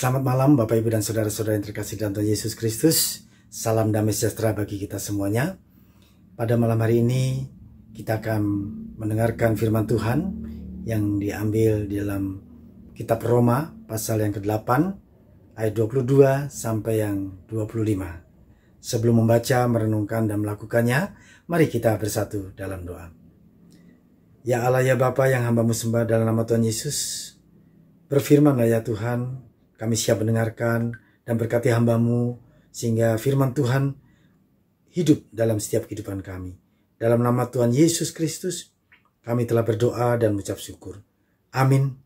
Selamat malam Bapak Ibu dan Saudara-saudara yang terkasih dalam Tuhan Yesus Kristus. Salam damai sejahtera bagi kita semuanya. Pada malam hari ini kita akan mendengarkan firman Tuhan yang diambil di dalam kitab Roma pasal yang ke-8 ayat 22 sampai yang 25. Sebelum membaca, merenungkan dan melakukannya, mari kita bersatu dalam doa. Ya Allah, ya Bapa yang hamba-Mu sembah dalam nama Tuhan Yesus, berfirmanlah ya Tuhan, kami siap mendengarkan dan berkati hamba-Mu sehingga firman Tuhan hidup dalam setiap kehidupan kami. Dalam nama Tuhan Yesus Kristus, kami telah berdoa dan mengucap syukur. Amin.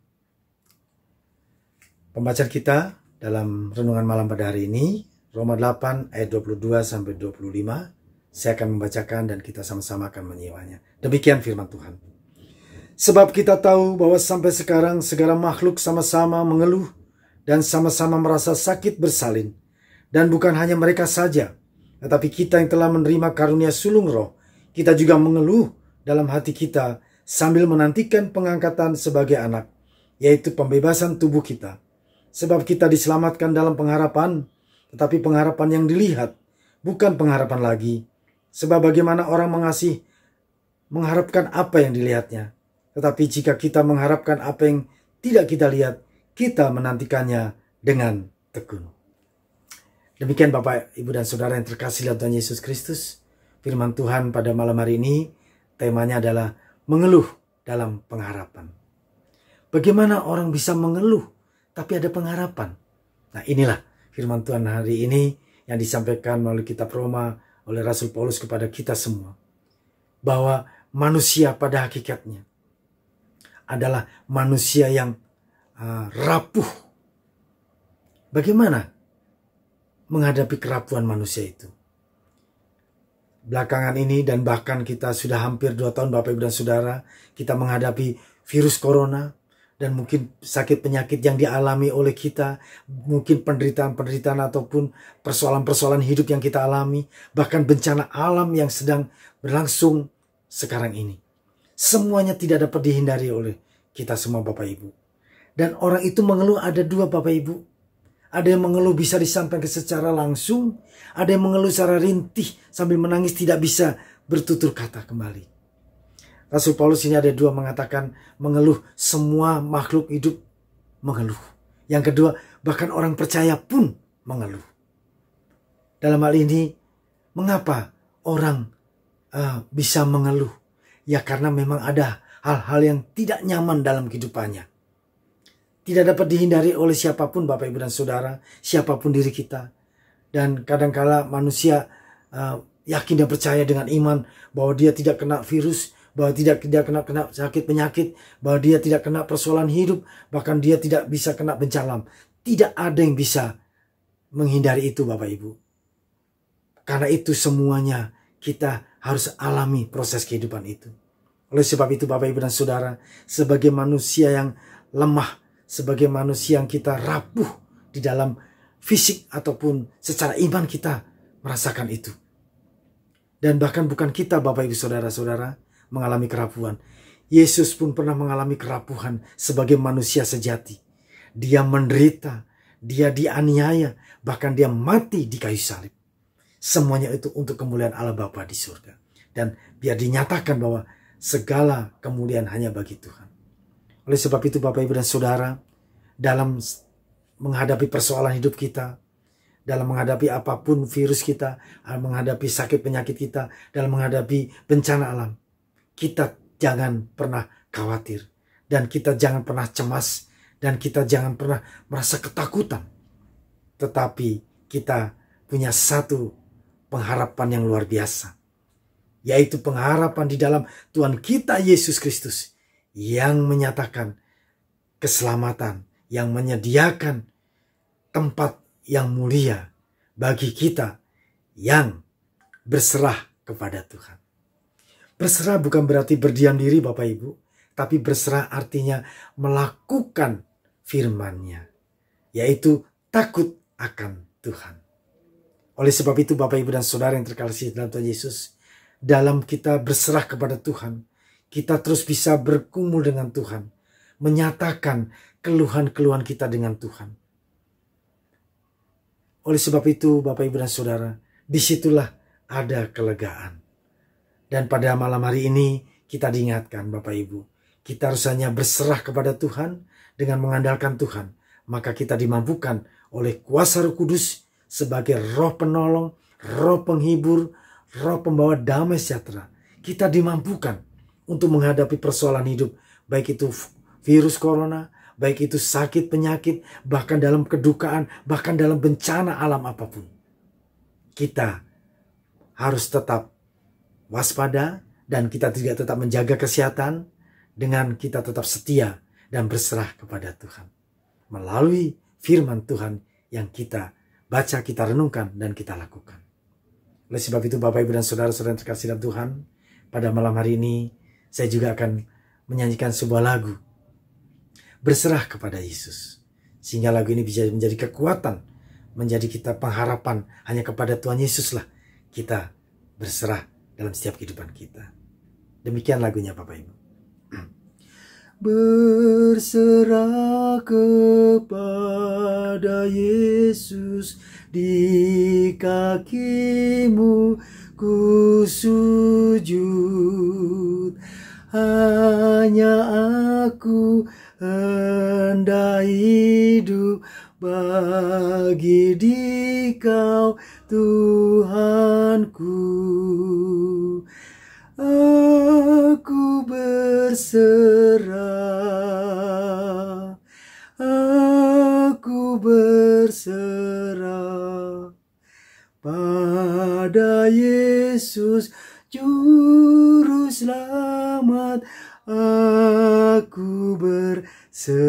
Pembacaan kita dalam renungan malam pada hari ini, Roma 8 ayat 22 sampai 25. Saya akan membacakan dan kita sama-sama akan menyimaknya. Demikian firman Tuhan. Sebab kita tahu bahwa sampai sekarang segala makhluk sama-sama mengeluh dan sama-sama merasa sakit bersalin. Dan bukan hanya mereka saja, tetapi kita yang telah menerima karunia sulung roh, kita juga mengeluh dalam hati kita sambil menantikan pengangkatan sebagai anak, yaitu pembebasan tubuh kita. Sebab kita diselamatkan dalam pengharapan, tetapi pengharapan yang dilihat, bukan pengharapan lagi. Sebab bagaimana orang mengharapkan apa yang dilihatnya. Tetapi jika kita mengharapkan apa yang tidak kita lihat, kita menantikannya dengan tekun. Demikian Bapak, Ibu dan Saudara yang terkasih dalam Tuhan Yesus Kristus. Firman Tuhan pada malam hari ini, temanya adalah mengeluh dalam pengharapan. Bagaimana orang bisa mengeluh, tapi ada pengharapan? Nah, inilah firman Tuhan hari ini yang disampaikan melalui kitab Roma oleh Rasul Paulus kepada kita semua. Bahwa manusia pada hakikatnya adalah manusia yang rapuh. Bagaimana menghadapi kerapuhan manusia itu? Belakangan ini dan bahkan kita sudah hampir 2 tahun Bapak Ibu dan Saudara, kita menghadapi virus corona dan mungkin sakit penyakit yang dialami oleh kita, mungkin penderitaan-penderitaan ataupun persoalan-persoalan hidup yang kita alami, bahkan bencana alam yang sedang berlangsung sekarang ini. Semuanya tidak dapat dihindari oleh kita semua Bapak Ibu. Dan orang itu mengeluh ada 2 Bapak Ibu. Ada yang mengeluh bisa disampaikan secara langsung. Ada yang mengeluh secara rintih sambil menangis tidak bisa bertutur kata kembali. Rasul Paulus ini ada 2 mengatakan mengeluh, semua makhluk hidup mengeluh. Yang kedua, bahkan orang percaya pun mengeluh. Dalam hal ini, mengapa orang bisa mengeluh? Ya karena memang ada hal-hal yang tidak nyaman dalam kehidupannya. Tidak dapat dihindari oleh siapapun Bapak Ibu dan Saudara, siapapun diri kita. Dan kadangkala manusia yakin dan percaya dengan iman bahwa dia tidak kena virus, bahwa tidak kena sakit penyakit, bahwa dia tidak kena persoalan hidup, bahkan dia tidak bisa kena bencana alam. Tidak ada yang bisa menghindari itu Bapak Ibu. Karena itu semuanya kita harus alami proses kehidupan itu. Oleh sebab itu Bapak Ibu dan Saudara, sebagai manusia yang lemah, sebagai manusia yang kita rapuh di dalam fisik ataupun secara iman kita merasakan itu. Dan bahkan bukan kita Bapak Ibu Saudara-saudara mengalami kerapuhan. Yesus pun pernah mengalami kerapuhan sebagai manusia sejati. Dia menderita, dia dianiaya, bahkan dia mati di kayu salib. Semuanya itu untuk kemuliaan Allah Bapa di surga. Dan biar dinyatakan bahwa segala kemuliaan hanya bagi Tuhan. Oleh sebab itu Bapak Ibu dan Saudara, dalam menghadapi persoalan hidup kita, dalam menghadapi apapun virus kita, dalam menghadapi sakit penyakit kita, dalam menghadapi bencana alam, kita jangan pernah khawatir. Dan kita jangan pernah cemas. Dan kita jangan pernah merasa ketakutan. Tetapi kita punya satu pengharapan yang luar biasa. Yaitu pengharapan di dalam Tuhan kita Yesus Kristus. Yang menyatakan keselamatan. Yang menyediakan tempat yang mulia bagi kita yang berserah kepada Tuhan. Berserah bukan berarti berdiam diri Bapak Ibu. Tapi berserah artinya melakukan firman-Nya. Yaitu takut akan Tuhan. Oleh sebab itu Bapak Ibu dan Saudara yang terkasih dalam Tuhan Yesus, dalam kita berserah kepada Tuhan, kita terus bisa bergumul dengan Tuhan, menyatakan keluhan-keluhan kita dengan Tuhan. Oleh sebab itu Bapak Ibu dan Saudara, disitulah ada kelegaan. Dan pada malam hari ini kita diingatkan Bapak Ibu, kita harus hanya berserah kepada Tuhan dengan mengandalkan Tuhan. Maka kita dimampukan oleh kuasa Roh Kudus sebagai roh penolong, roh penghibur, roh pembawa damai sejahtera. Kita dimampukan untuk menghadapi persoalan hidup, baik itu virus corona, baik itu sakit penyakit, bahkan dalam kedukaan, bahkan dalam bencana alam apapun. Kita harus tetap waspada dan kita juga tetap menjaga kesehatan dengan kita tetap setia dan berserah kepada Tuhan. Melalui firman Tuhan yang kita baca, kita renungkan, dan kita lakukan. Oleh sebab itu Bapak Ibu dan Saudara-saudara yang terkasih dalam Tuhan, pada malam hari ini saya juga akan menyanyikan sebuah lagu, berserah kepada Yesus. Sehingga lagu ini bisa menjadi kekuatan, menjadi kita pengharapan hanya kepada Tuhan Yesuslah kita berserah dalam setiap kehidupan kita. Demikian lagunya Bapak Ibu. Berserah kepada Yesus, di kakimu ku sujud. Hanya aku hendak hidup bagi Dikau Tuhanku. Aku berserah, aku berserah pada Yesus Juru Selamat. Aku berserah.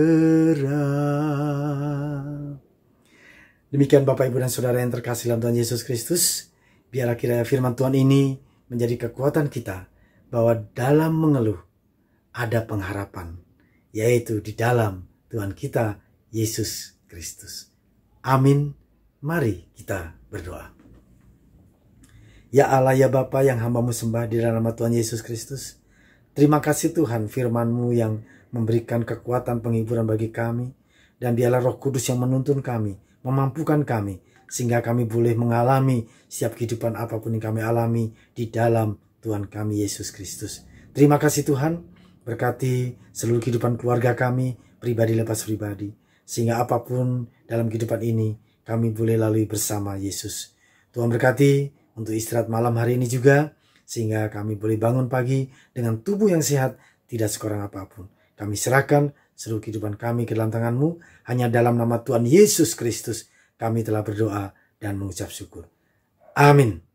Demikian Bapak Ibu dan Saudara yang terkasih dalam Tuhan Yesus Kristus. Biarlah kiranya firman Tuhan ini menjadi kekuatan kita bahwa dalam mengeluh ada pengharapan, yaitu di dalam Tuhan kita Yesus Kristus. Amin. Mari kita berdoa. Ya Allah, ya Bapa yang hamba-Mu sembah di dalam nama Tuhan Yesus Kristus. Terima kasih Tuhan, firman-Mu yang memberikan kekuatan penghiburan bagi kami. Dan biarlah Roh Kudus yang menuntun kami, memampukan kami, sehingga kami boleh mengalami setiap kehidupan apapun yang kami alami di dalam Tuhan kami Yesus Kristus. Terima kasih Tuhan, berkati seluruh kehidupan keluarga kami, pribadi lepas pribadi, sehingga apapun dalam kehidupan ini kami boleh lalui bersama Yesus. Tuhan berkati untuk istirahat malam hari ini juga, sehingga kami boleh bangun pagi dengan tubuh yang sehat, tidak sekurang apapun. Kami serahkan seluruh kehidupan kami ke dalam tangan-Mu, hanya dalam nama Tuhan Yesus Kristus kami telah berdoa dan mengucap syukur. Amin.